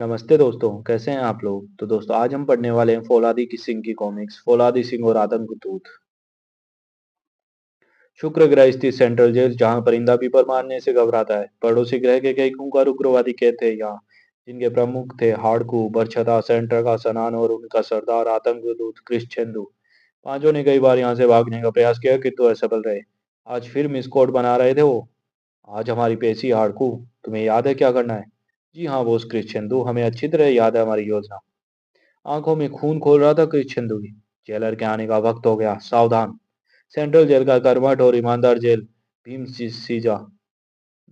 नमस्ते दोस्तों, कैसे हैं आप लोग? तो दोस्तों आज हम पढ़ने वाले हैं फौलादी की सिंह की कॉमिक्स फौलादी सिंह और आतंकदूत। शुक्र ग्रह स्थित सेंट्रल जेल जहां परिंदा भी पर मारने से घबराता है। पड़ोसी ग्रह के कई खूंखार उग्रवादी कैद थे यहाँ, जिनके प्रमुख थे हाड़कू, बरछता, सेंटर का सनान और उनका सरदार आतंकदूत क्रिश्चेंदु। पांचों ने कई बार यहाँ से भागने का प्रयास किया किंतु असफल रहे। आज फिर मिस कोड बना रहे थे वो। आज हमारी पेशी हाड़कू, तुम्हें याद है क्या करना है? जी हाँ बोस क्रिश्चेंदु, हमें अच्छी तरह याद है हमारी योजना। आंखों में खून खोल रहा था क्रिश्चियन की। जेलर के आने का वक्त हो गया, सावधान। सेंट्रल जेल का कर्मठ और ईमानदार जेल भीम जी सीजा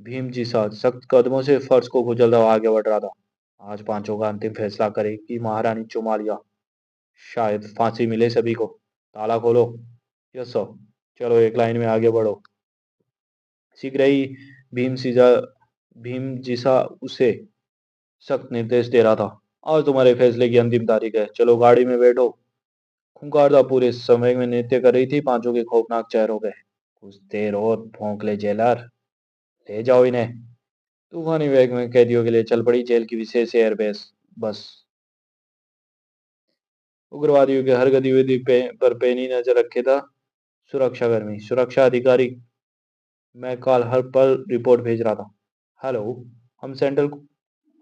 भीम जी सा सख्त कदमों से फर्श को कुचलता हुआ आगे बढ़ रहा था। आज पांचों का अंतिम फैसला करेगी महारानी चुमालिया। शायद फांसी मिले सभी को। ताला खोलो। Yes sir. चलो एक लाइन में आगे बढ़ो। शीघ्र ही भीम सीजा भीम जिसा उसे सख्त निर्देश दे रहा था। आज तुम्हारे फैसले की अंतिम तारीख है, चलो गाड़ी में बैठो। खूंखारदा पूरे समय में नृत्य कर रही थी पांचों के खौफनाक चेहरों पे। कुछ देर और भौंक ले जेलर, ले जाओ इन्हें। तूफानी वेग में कैदियों के लिए चल पड़ी जेल की विशेष एयरबेस बस। उग्रवादियों के हर गतिविधि पर पैनी नजर रखे था सुरक्षाकर्मी सुरक्षा अधिकारी। मैं कल हर पल रिपोर्ट भेज रहा था। हेलो, हम सेंट्रल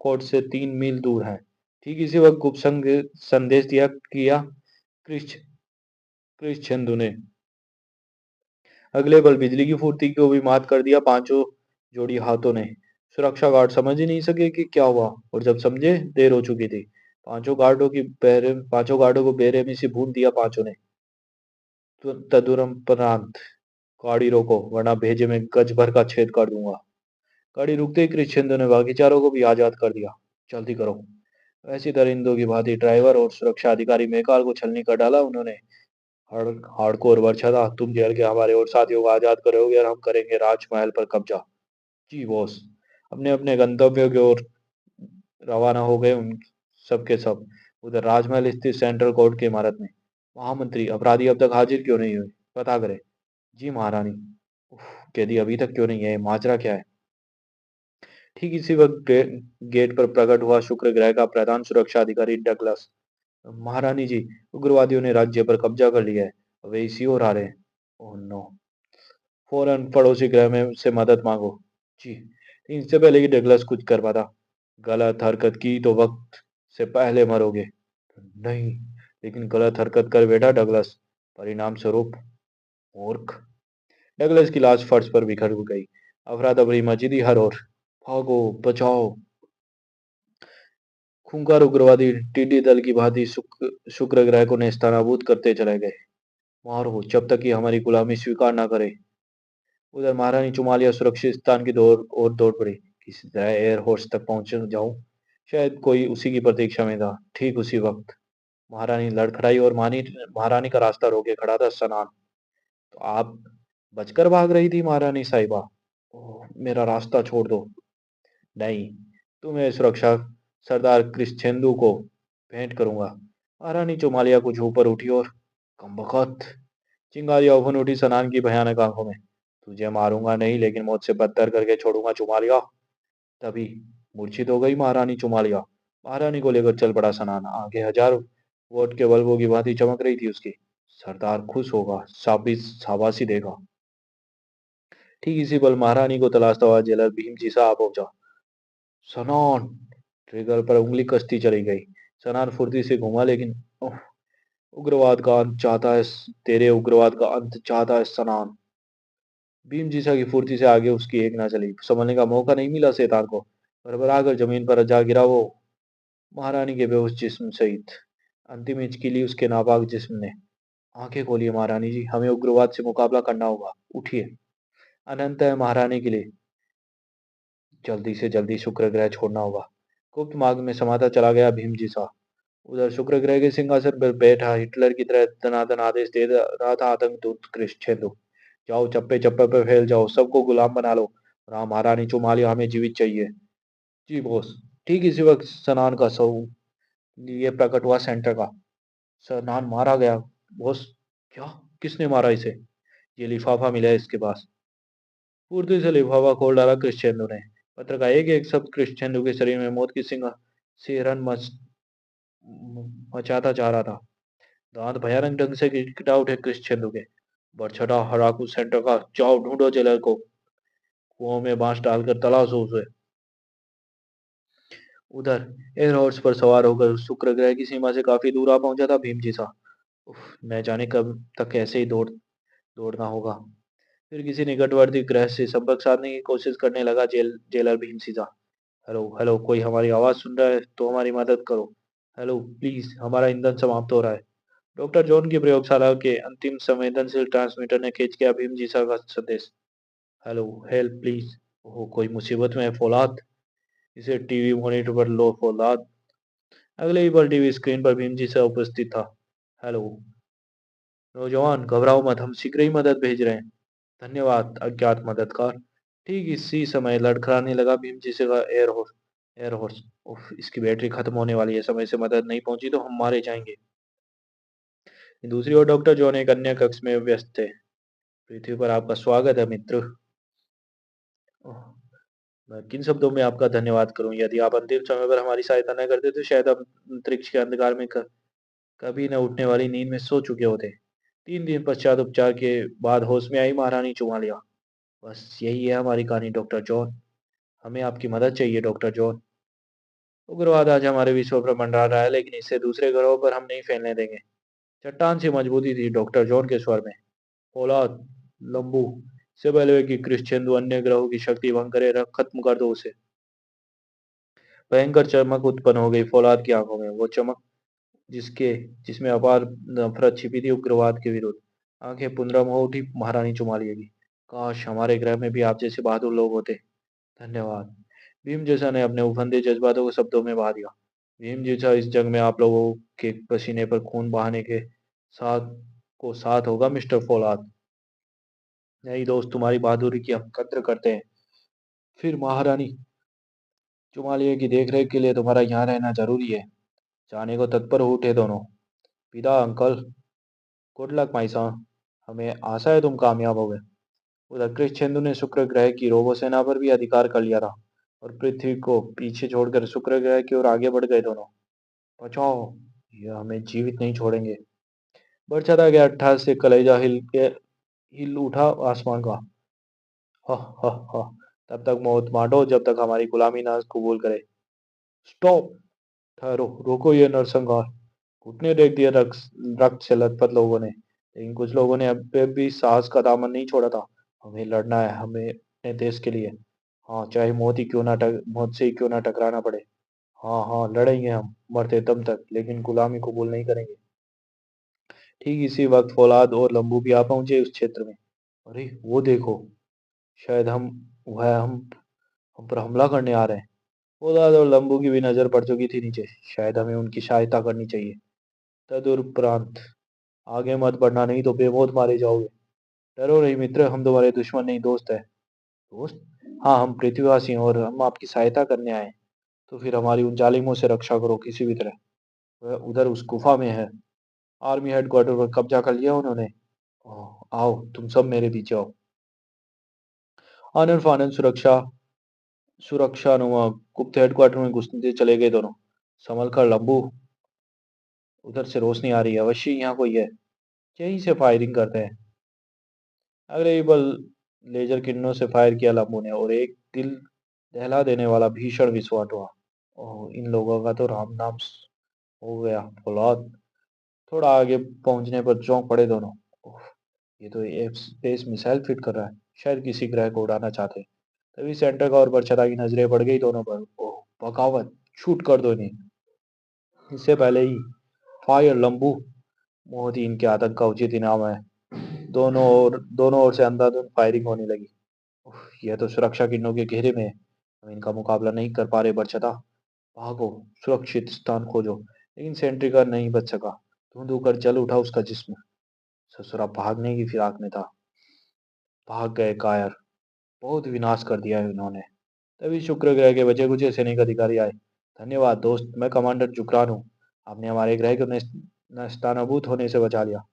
कोर्ट से 3 मील दूर हैं। ठीक इसी वक्त गुप्त संदेश दिया किया क्रिश क्रिश चंदू ने। अगले पल बिजली की फुर्ती को भी मात कर दिया पांचों जोड़ी हाथों ने। सुरक्षा गार्ड समझ ही नहीं सके कि क्या हुआ, और जब समझे देर हो चुकी थी। पांचों गार्डों को बेरहमी से भून दिया पांचों ने। तदुपरांत, गाड़ी रोको वरना भेजे में गज भर का छेद कर दूंगा। गाड़ी रुकते ही क्रिश्चियन ने बाकी चारों को भी आजाद कर दिया। जल्दी करो। ऐसी दरिंदों की भांति ड्राइवर और सुरक्षा अधिकारी मेकार को छलनी कर डाला उन्होंने। हार्डकोर वर्षा था, तुम जेल के हमारे और साथियों को आजाद करोगे और हम करेंगे राजमहल पर कब्जा। जी बॉस। अपने अपने गंतव्यों की ओर रवाना हो गए उन सब के सब। उधर राजमहल स्थित सेंट्रल कोर्ट की इमारत में महामंत्री, अपराधी अब तक हाजिर क्यों नहीं हुए, पता करें। जी महारानी। उफ, कैदी अभी तक क्यों नहीं है, माजरा क्या है? ठीक इसी वक्त गेट पर प्रकट हुआ शुक्र ग्रह का प्रधान सुरक्षा अधिकारी डगलस। महारानी जी, उग्रवादियों ने राज्य पर कब्जा कर लिया है। वे इसी ओर आ रहे हैं। Oh no. फौरन पड़ोसी ग्रह में से मदद मांगो। जी। इससे पहले कि डगलस कुछ कर पाता, गलत हरकत की तो वक्त से पहले मरोगे। नहीं, लेकिन गलत हरकत कर बैठा डगलस। परिणाम स्वरूप मूर्ख। डगलस की लाश फर्श पर बिखर गई। अफरा तफरी मची थी हर ओर। भागो, बचाओ। खूंखार उग्रवादी टिड्डी दल की भांति शुक्र ग्रह को नेस्तनाबूद करते चले गए। मारो जब तक कि हमारी गुलामी स्वीकार ना करे। उधर महारानी चुमालिया सुरक्षित स्थान की दौड़ पड़ी। किसी तरह एयर होर्स तक पहुंच जाऊं। शायद कोई उसी की प्रतीक्षा में था। ठीक उसी वक्त महारानी लड़खड़ाई और महारानी का रास्ता रोके खड़ा था सनान। तो आप बचकर भाग रही थी महारानी साहिबा? ओह, मेरा रास्ता छोड़ दो। नहीं, तुम्हें सुरक्षा सरदार क्रिश्चेंदू को भेंट करूंगा। महारानी चुमालिया कुछ ऊपर उठी और कमबख्त, चिंगारियां उफन उठी सनान की भयानक आंखों में। तुझे मारूंगा नहीं, लेकिन मौत से बदतर करके छोड़ूंगा चुमालिया। तभी मूर्छित हो गई महारानी चुमालिया। महारानी को लेकर चल पड़ा सनान। आगे हजार वोट के बल्बों की भांति चमक रही थी उसकी। सरदार खुश होगा, शाबाशी देगा। ठीक इसी पल महारानी को तलाशता हुआ जेलर भीम जी सा आ पहुंचा। सनान। ट्रिगर पर उंगली कसती चली गई। सनान फुर्ती से घूमा, लेकिन उफ, उग्रवाद का अंत चाहता है। तेरे उग्रवाद का अंत चाहता है सनान। भीम जीसा की फुर्ती से आगे उसकी एक ना चली। संभलने का मौका नहीं मिला शैतान को। भरभरा कर जमीन पर जा गिरा वो, महारानी के बेहोश जिस्म सहित। अंतिम हिचकी ली उसके नापाक जिस्म ने। आंखें खोलिए महारानी जी, हमें उग्रवाद से मुकाबला करना होगा, उठिए। अनंत है महारानी के लिए। जल्दी से जल्दी शुक्र ग्रह छोड़ना होगा। गुप्त मार्ग में समाता चला गया भीम जी सा। उधर शुक्र ग्रह के सिंहासन पर बैठा हिटलर की तरह दनादन आदेश दे रहा था आतंकदूत क्रिश्चेंदू। जाओ, चप्पे चप्पे पे फैल जाओ, सबको गुलाम बना लो। राम महारानी चुमालिया हमें जीवित चाहिए। जी बॉस। ठीक इसी वक्त सनान का ये प्रकट हुआ सेंटर का। सनान मारा गया बॉस। क्या? किसने मारा इसे? ये लिफाफा मिला है इसके पास। फुर्ती से लिफाफा खोल डाला क्रिश्चियनो ने। पत्र का एक एक शब्द क्रिश्चियनो के शरीर में मौत की से रन मचाता जा रहा था। दांत भयानक ढंग से गिरगिटा उठे क्रिश्चियन के। बरछटा हराकू सेंटर का, जाओ ढूंढो जेलर को, कुओं में बांस डालकर तलाशो उसे। उधर एयर हॉर्स पर सवार होकर शुक्र ग्रह की सीमा से काफी दूर आ पहुंचा था भीम जी सा। उफ, न जाने कब तक ऐसे ही दौड़ना होगा। फिर किसी निकटवर्ती ग्रह से संपर्क साधने की कोशिश करने लगा जेलर भीम सीसा। हेलो हेलो, कोई हमारी आवाज सुन रहा है तो हमारी मदद करो। हेलो प्लीज, हमारा ईंधन समाप्त हो रहा है। डॉक्टर जॉन की प्रयोगशाला के अंतिम संवेदनशील ट्रांसमीटर ने खींच गया भीम जी सा का संदेश। Hello, help please. ओह, कोई मुसीबत में है फौलाद। इसे टीवी मॉनिटर पर लो फौलाद। अगले ही पल टीवी स्क्रीन पर भीम जी सा उपस्थित था। हेलो नौजवान, घबराओ मत, हम शीघ्र ही मदद भेज रहे हैं। धन्यवाद अज्ञात मददगार। ठीक इसी समय लड़खड़ाने लगा भीम जी से का एयर हॉर्स। उफ, इसकी बैटरी खत्म होने वाली है, समय से मदद नहीं पहुंची तो हम मारे जाएंगे। दूसरी ओर डॉक्टर जॉन एक अन्य कक्ष में व्यस्त थे। पृथ्वी पर आपका स्वागत है मित्र। ओह, मैं किन शब्दों में आपका धन्यवाद करूं? यदि आप अंतिम समय पर हमारी सहायता न करते तो शायद हम अंतरिक्ष के अंधकार में कभी न उठने वाली नींद में सो चुके होते। 3 दिन पश्चात उपचार के बाद होश में आई महारानी चुमालिया। बस यही है हमारी कहानी डॉक्टर जॉन। हमें आपकी मदद चाहिए डॉक्टर जॉन। उग्रवाद आज हमारे विश्व पर मंडरा रहा है, लेकिन इसे दूसरे ग्रहों पर हम नहीं फैलने देंगे। चट्टान सी मजबूती थी डॉक्टर जॉन के स्वर में। औलाद, लंबू, इससे पहले कि क्रिश्चियन अन्य ग्रहों की शक्ति भंग करे, खत्म कर दो उसे। भयंकर चमक उत्पन्न हो गई फौलाद की आंखों में, वो चमक जिसके जिसमें अपार नफरत छिपी थी उग्रवाद के विरुद्ध। आंखें पुनरम हो उठी महारानी चुमालिया की। काश हमारे ग्रह में भी आप जैसे बहादुर लोग होते। धन्यवाद। भीम जैसा ने अपने उफंदे जज्बातों को शब्दों में बहा दिया। भीम जैसा इस जंग में आप लोगों के पसीने पर खून बहाने के साथ साथ होगा मिस्टर फौलाद। नहीं दोस्त, तुम्हारी बहादुरी की हम कद्र करते हैं। फिर महारानी चुमालिया की देखरेख के लिए तुम्हारा यहाँ रहना जरूरी है। जाने को तत्पर हो उठे दोनों। विदा अंकल। गुड लक माई सन। हमें आशा है तुम कामयाब होगे। उधर कृष्णेंदु ने शुक्र ग्रह की रोबो सेना पर भी अधिकार कर लिया था और पृथ्वी को पीछे छोड़कर शुक्र ग्रह की ओर आगे बढ़ गए दोनों। बचाओ, ये हमें जीवित नहीं छोड़ेंगे। बरछता के अट्ठार से कलेजा हिल उठा आसमान का। हा हा हा। तब तक मौत बांटो जब तक हमारी गुलामी ना कबूल करे। स्टॉप। ठहरो, रोको ये नरसंहार। घुटने टेक दिए रक्त से लथपथ लोगों ने, लेकिन कुछ लोगों ने अब भी साहस का दामन नहीं छोड़ा था। हमें लड़ना है, हमें अपने देश के लिए। हाँ, चाहे मौत से ही क्यों ना टकराना पड़े। हाँ हाँ, लड़ेंगे हम मरते दम तक, लेकिन गुलामी कबूल नहीं करेंगे। ठीक इसी वक्त फौलाद और लंबू भी आ पहुंचे उस क्षेत्र में। अरे वो देखो, शायद हम पर हमला करने आ रहे हैं। फौलाद और लंबू की भी नजर पड़ चुकी थी नीचे। शायद हमें उनकी सहायता करनी चाहिए। तदुपरांत आगे मत बढ़ना, नहीं तो बेमौत मारे जाओगे। डरो नहीं मित्र, हम तुम्हारे दुश्मन नहीं, दोस्त है। दोस्त? हाँ, हम पृथ्वीवासी हैं और हम आपकी सहायता करने आए हैं। तो फिर हमारी उन जालिमों से रक्षा करो किसी भी तरह। वह उधर उस गुफा में है। आर्मी हेडक्वार्टर पर कब्जा कर लिया उन्होंने। आओ तुम सब मेरे पीछे आओ। आनंद फानंद सुरक्षा गुप्त हेडक्वार्टर में घुसते चले गए दोनों। संभल कर लंबू, उधर से रोशनी आ रही है, अवश्य यहाँ कोई है। यहीं से फायरिंग करते हैं। अगले ही पल लेजर किरणों से फायर किया लंबू ने और एक दिल दहला देने वाला भीषण विस्फोट हुआ। ओह, इन लोगों का तो राम नाम हो गया फौलाद। थोड़ा आगे पहुंचने पर चौंक पड़े दोनों। ओह, ये तो एक स्पेस मिसाइल फिट कर रहा है, शायद किसी ग्रह को उड़ाना चाहते। तभी सेंटर का और बरछता की नजरें पड़ गई दोनों पर। ओह बगावत, शूट कर दो इन्हें। इससे पहले ही फायर लंबू, बहुत ही इनके आतंक का उचित इनाम है। दोनों ओर से अंधाधुंध फायरिंग होने लगी। उफ, यह तो सुरक्षा किरणों के घेरे में है। हम इनका मुकाबला नहीं कर पा रहे बरछता। भागो, सुरक्षित स्थान खोजो। लेकिन सेंट्रिका नहीं बच सका। धुंध होकर जल उठा उसका जिस्म। ससुरा भागने की फिराक में था। भाग गए कायर। बहुत विनाश कर दिया है इन्होंने। तभी शुक्र ग्रह के बचे कुछ सैनिक अधिकारी आए। धन्यवाद दोस्त, मैं कमांडर जुकरान हूँ। आपने हमारे ग्रह को नस्तानाबूत होने से बचा लिया।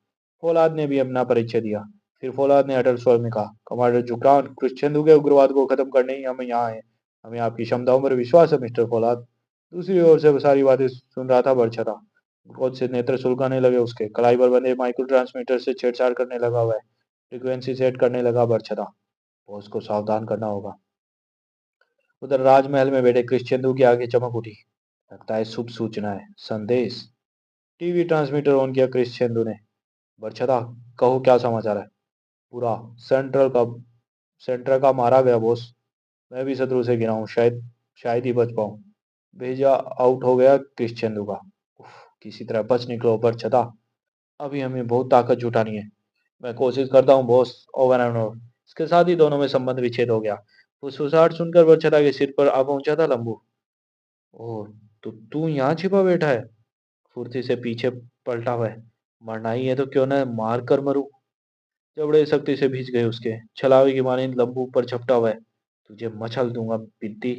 फौलाद ने भी अपना परिचय दिया। फिर फौलाद ने अटल स्वर में कहा, कमांडर जुकरान, क्रिश्चियन के उग्रवाद को खत्म करने ही हम यहाँ हैं। हमें आपकी क्षमताओं पर विश्वास है मिस्टर फौलाद। दूसरी ओर से वो सारी बातें सुन रहा था बरछता। क्रोध से नेत्र सुलगाने लगे उसके। कलाई पर बंधे माइक्रो ट्रांसमीटर से छेड़छाड़ करने लगा वह। फ्रिक्वेंसी सेट करने लगा बरछता। बॉस को सावधान करना होगा। उधर राजमहल में बैठे क्रिश्चियन की आगे चमक उठी। लगता है शुभ सूचना है। संदेश। टीवी ट्रांसमीटर ऑन किया क्रिश्चियन ने। बरछता, कहो क्या समाचार है। पूरा। सेंट्रल का सेंट्रल का मारा गया बॉस। मैं भी शत्रु से गिरा हूँ। शायद शायद ही बच पाऊँ। भेजा आउट हो गया क्रिश्चियन का। उफ, किसी तरह बच निकलो बरछता। अभी हमें बहुत ताकत जुटानी है। मैं कोशिश करता हूँ बॉस। Over and over. इसके साथ ही दोनों में संबंध विच्छेद हो गया। फुसफुसाहट सुनकर बरछता के सिर पर आ पहुंचा था लंबू। ओह, तो तू यहाँ छिपा बैठा है। फुर्ती से पीछे पलटा हुआ है। मरना ही है तो क्यों न मार कर मरूं। जबड़े सख्ती से भींच गए उसके। छलावे की मानिंद लंबू पर झपटा हुआ है। तुझे मछल दूंगा बिद्दी।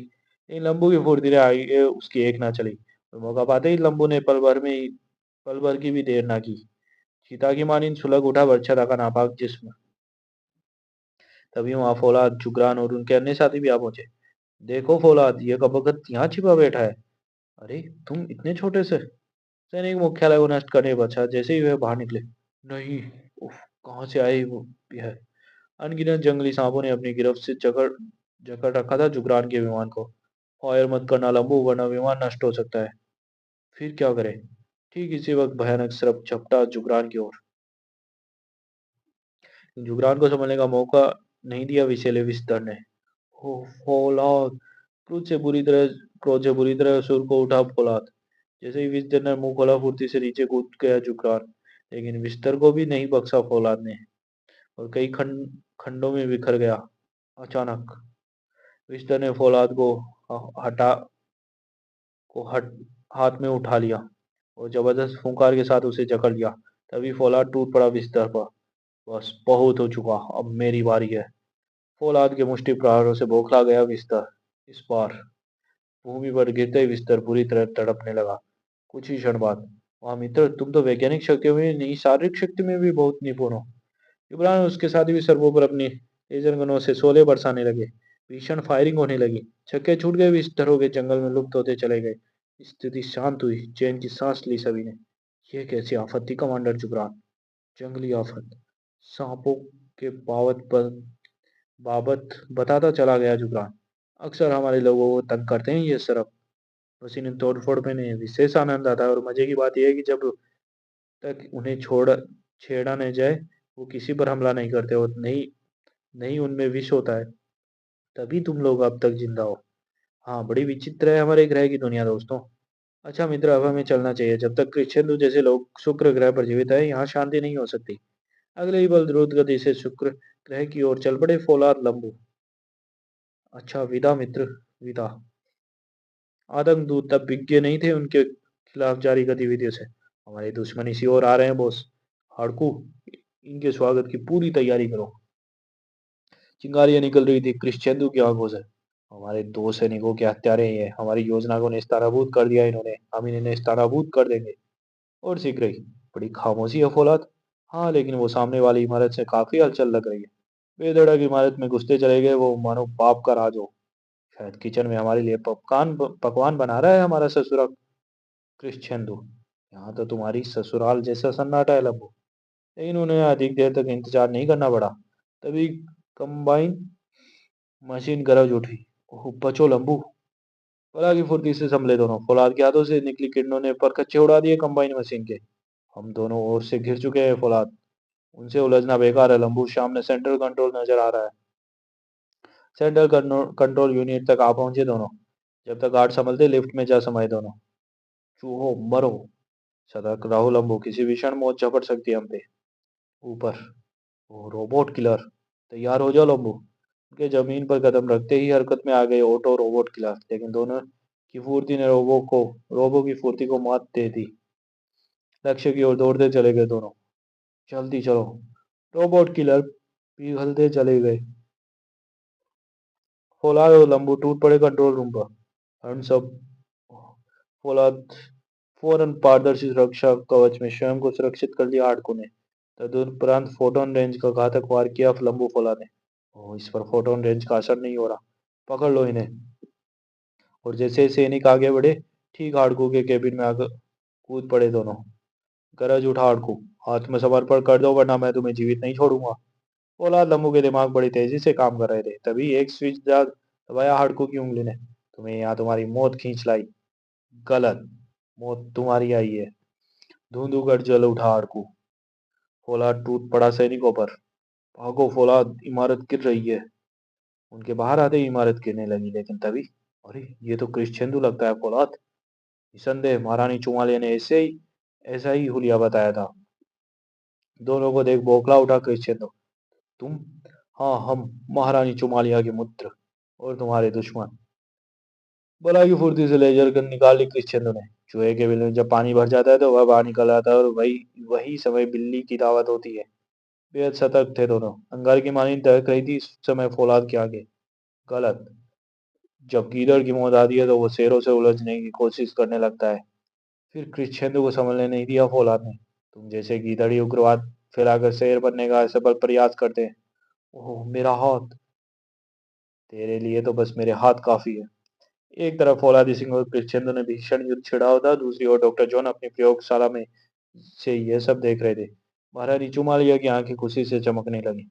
इन लंबू की फुर्ती आगे उसकी एक ना चली। और मौका पाते ही लंबू ने पल भर की भी देर ना की। चीता की मानिंद सुलग उठा बरछता का नापाक जिस्म। तभी वहां फौलाद, जुगरान और उनके अन्य साथी भी आ पहुंचे। देखो फौलाद, ये कबकत यहाँ छिपा बैठा है। अरे, तुम इतने छोटे से। सैनिक मुख्यालय को नष्ट करने बचा जैसे ही वे बाहर निकले। नहीं। उफ, कहाँ से आई वो यह। अनगिनत जंगली सांपों ने अपनी गिरफ्त से जकड़ जकड़ रखा था जुगरान के विमान को। फायर मत करना लंबू, वरना विमान नष्ट हो सकता है। फिर क्या करें। ठीक इसी वक्त भयानक सर्प झपटा जुगरान की ओर। जुगरान को संभलने का मौका नहीं दिया विषैले विस्तर ने। ओ फौलाद। क्रोध से बुरी तरह क्रोध से बुरी तरह सुर को उठा फौलाद। जैसे ही विस्तर ने मुंह खोला, फुर्ती से नीचे कूद गया जुगरान। लेकिन बिस्तर को भी नहीं बख्शा फौलाद ने। और कई खंडों में बिखर गया। अचानक विस्तर ने फौलाद हटा को हट हाथ में उठा लिया और जबरदस्त फुंकार के साथ उसे जकड़ लिया। तभी फौलाद टूट पड़ा बिस्तर पर। बस बहुत हो चुका, अब मेरी बारी है। फौलाद के मुष्टि प्रहारों से बौखला गया बिस्तर। इस बार भूमि पर गिरते ही बिस्तर बुरी तरह तड़पने लगा। कुछ ही क्षण बाद, वहां मित्र, तुम तो वैज्ञानिक शक्तियों में नहीं, शारीरिक शक्ति में भी बहुत निपुण हो। इमरान और उसके साथी भी सर्वो पर अपनी लेजर गनों से शोले बरसाने लगे। भीषण फायरिंग होने लगी। छक्के छूट गए, बिस्तरों के जंगल में लुप्त होते चले गए। स्थिति शांत हुई। चैन की सांस ली सभी ने। यह कैसी आफत थी कमांडर जुबरान। जंगली आफत। सांपों के बाबत बताता चला गया जुबरान। अक्सर हमारे लोगों को तंग करते हैं ये सरप। उसी ने तोड़फोड़ में ने विशेष आनंद आता है। और मजे की बात यह है कि जब तक उन्हें छोड़ छेड़ा नहीं जाए, वो किसी पर हमला नहीं करते। और नहीं, नहीं उनमें विष होता है। तभी तुम लोग अब तक जिंदा हो। हाँ, बड़ी विचित्र है हमारे ग्रह की दुनिया दोस्तों। अच्छा मित्र, अब हमें चलना चाहिए। जब तक क्रिश्चियन जैसे लोग शुक्र ग्रह पर जीवित है, यहाँ शांति नहीं हो सकती। अगले ही पल द्रुत गति से शुक्र ग्रह की ओर चल पड़े फौलाद लंबू। अच्छा, विदा मित्र, विदा। आतंक दूत तब विज्ञ नहीं थे उनके खिलाफ जारी गतिविधियों से। हमारे दुश्मन इसी ओर आ रहे हैं बॉस। हाड़कू, इनके स्वागत की पूरी तैयारी करो। चिंगारियां निकल रही थी क्रिश्चियंदू की आंखों से। हमारे दो सैनिकों के हत्यारे हैं ये। हमारी योजना को नेस्तनाबूद कर दिया इन्होंने। हम इन्हें नेस्तनाबूद कर देंगे। और शीघ्र ही। बड़ी खामोशी है फौलाद। हाँ, लेकिन वो सामने वाली इमारत से काफी हलचल लग रही है। बेधड़क इमारत में घुसते चले गए वो, मानो पाप का राज हो। शायद किचन में हमारे लिए पकवान बना रहा है हमारा ससुरा क्रिश्चियंदू। यहाँ तो तुम्हारी ससुराल जैसा सन्नाटा है लंबू। लेकिन उन्हें अधिक देर तक इंतजार नहीं करना पड़ा। तभी कंबाइन मशीन गरज उठी। ओह, बचो लंबू। फौलाद की फुर्ती से संभले दोनों। फौलाद के हाथों से निकली किरणों ने परखच्चे उड़ा दिए कंबाइन मशीन के। हम दोनों ओर से घिर चुके हैं फौलाद। उनसे उलझना बेकार है लंबू। सामने सेंट्रल कंट्रोल नजर आ रहा है। सेंट्रल कंट्रोल यूनिट तक आ पहुंचे दोनों। जब तक गार्ड संभलते, लिफ्ट में जा समाये दोनों। चूहो मरो। सतर्क रहो लंबू, किसी भी क्षण मौत झपट सकती है हम पे। ऊपर। वो रोबोट किलर। तैयार हो जाओ लंबू। उनके जमीन पर कदम रखते ही हरकत में आ गए ऑटो रोबोट किलर। लेकिन दोनों की फुर्ती ने रोबो की फुर्ती को मात दे दी। लक्ष्य की ओर दौड़ते चले गए दोनों। जल्दी चलो। रोबोट किलर पिघलते चले गए। फौलाद और लंबू टूट पड़े कंट्रोल रूम पर। हम सब फौलाद फौरन पारदर्शी सुरक्षा कवच में स्वयं को सुरक्षित कर लिया हार्डको ने। तदुपरांत फोटोन रेंज का घातक वार किया लंबू फौलाद ने। ओह, इस पर फोटोन रेंज का असर नहीं हो रहा। पकड़ लो इन्हें। और जैसे सैनिक आगे बढ़े, ठीक हाड़कू के केबिन में आकर कूद पड़े दोनों। गरज उठा हाड़कू, आत्मसमर्पण कर दो वरना मैं तुम्हें जीवित नहीं छोड़ूंगा। फौलाद लम्बू के दिमाग बड़ी तेजी से काम कर रहे थे। तभी एक स्विच दबाया हाड़कू की उंगली ने। तुम्हें यहाँ तुम्हारी मौत खींच लाई। गलत। मौत तुम्हारी आई है। धुंधु कर जल उठा हाड़कू। फौलाद टूट पड़ा सैनिकों पर। भागो फौलाद, इमारत गिर रही है। उनके बाहर आते ही इमारत गिरने लगी, लेकिन तभी अरे ये तो क्रिश्चियंदू लगता है फौलाद। निसंदेह महारानी चुमालिया ने ऐसा ही हुलिया बताया था। दोनों को देख बौखला उठा क्रिश्चियंदू। तुम? हाँ, हम महारानी चुमालिया के मित्र और तुम्हारे दुश्मन। बड़ा की फुर्ती से लेजर गन निकाल ली क्रिश्चियनो ने। चूहे के बिल में जब पानी भर जाता है तो वह बाहर निकल आता है और वही वही समय बिल्ली की दावत होती है। बेहद सतर्क थे दोनों। अंगार की मानी दहक रही थी इस समय फौलाद के आगे। गलत। जब गीदड़ की मौत आती है तो वो शेरों से उलझने की कोशिश करने लगता है। फिर क्रिश्चियनो को समझने नहीं दिया फौलाद ने। तुम जैसे गीदड़ी उग्रवाद फैलाकर शेर बनने का असफल प्रयास करते हैं। ओह मेरा हाथ। तेरे लिए तो बस मेरे हाथ काफी है। एक तरफ फौलादी सिंह और क्रिश्चियनो ने भीषण युद्ध छिड़ा था, दूसरी ओर डॉक्टर जॉन अपनी प्रयोगशाला में से यह सब देख रहे थे। महारानी चुमालिया की आंखें खुशी से चमकने लगी।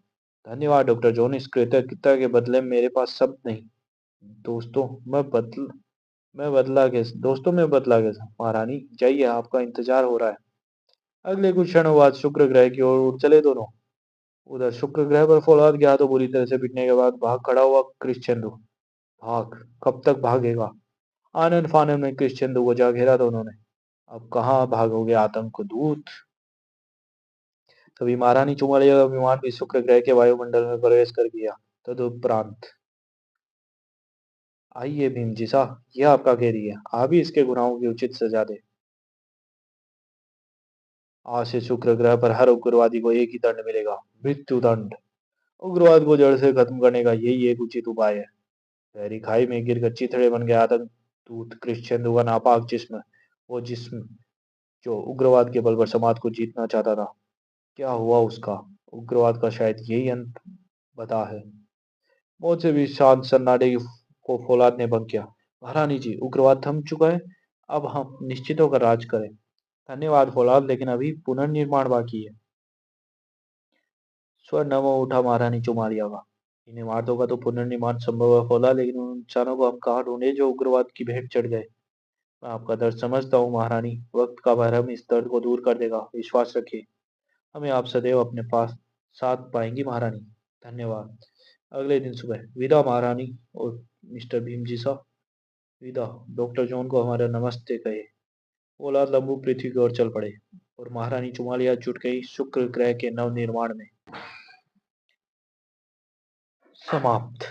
धन्यवाद डॉक्टर जॉन, इस कृतज्ञता के बदले मेरे पास शब्द नहीं। दोस्तों मैं बदला कैसा? महारानी जाइए, आपका इंतजार हो रहा है। अगले कुछ क्षणों बाद शुक्र ग्रह की ओर उड़ चले दोनों। उधर शुक्र ग्रह पर फौलाद के हाथों बुरी तरह से पिटने के बाद भाग खड़ा हुआ क्रिश्चियनो। भाग? कब तक भागेगा? आनन फानन में क्रिश्चियन को जा घेरा दोनों ने। अब कहाँ भागोगे आतंक दूत? तभी महारानी चुमालिया का विमान भी शुक्र ग्रह के वायुमंडल में प्रवेश कर गया। तदुपरांत आइए भीम जी साहब, यह आपका कैदी है, आप ही इसके गुनाहों की उचित सजा दे। आज से शुक्र ग्रह पर हर उग्रवादी को एक ही दंड मिलेगा, मृत्यु दंड। उग्रवाद को जड़ से खत्म करने का यही एक उचित उपाय है। गहरी खाई में गिरकर चिथड़े बन गया आतंक दूत क्रिश्चियन का नापाक जिस्म, वो जिस्म जो उग्रवाद के बल पर समाज को जीतना चाहता था। क्या हुआ उसका? उग्रवाद का शायद यही अंत बता है। मौत से भी शांत सन्नाटे को फौलाद ने भंग किया। महारानी जी, उग्रवाद थम चुका है, अब हम निश्चित होकर राज करें। धन्यवाद फौलाद, लेकिन अभी पुनर्निर्माण बाकी है। स्वर नमो उठा महारानी चुमालिया का। इन इमारतों का तो पुनर्निर्माण संभव है फौलाद, लेकिन उन इंसानों को हम कहाँ ढूंढे जो उग्रवाद की भेंट चढ़ गए। मैं आपका दर्द समझता हूँ महारानी, वक्त का भरम इस दर्द को दूर कर देगा, विश्वास रखिए। हमें आप सदैव अपने पास साथ पाएंगी महारानी। धन्यवाद। अगले दिन सुबह विदा महारानी और मिस्टर भीम जी साहब। विदा। डॉक्टर जॉन को हमारा नमस्ते कहे। औलाद लंबू पृथ्वी की ओर चल पड़े और महारानी चुमालिया जुट गई शुक्र ग्रह के नव निर्माण में। समाप्त।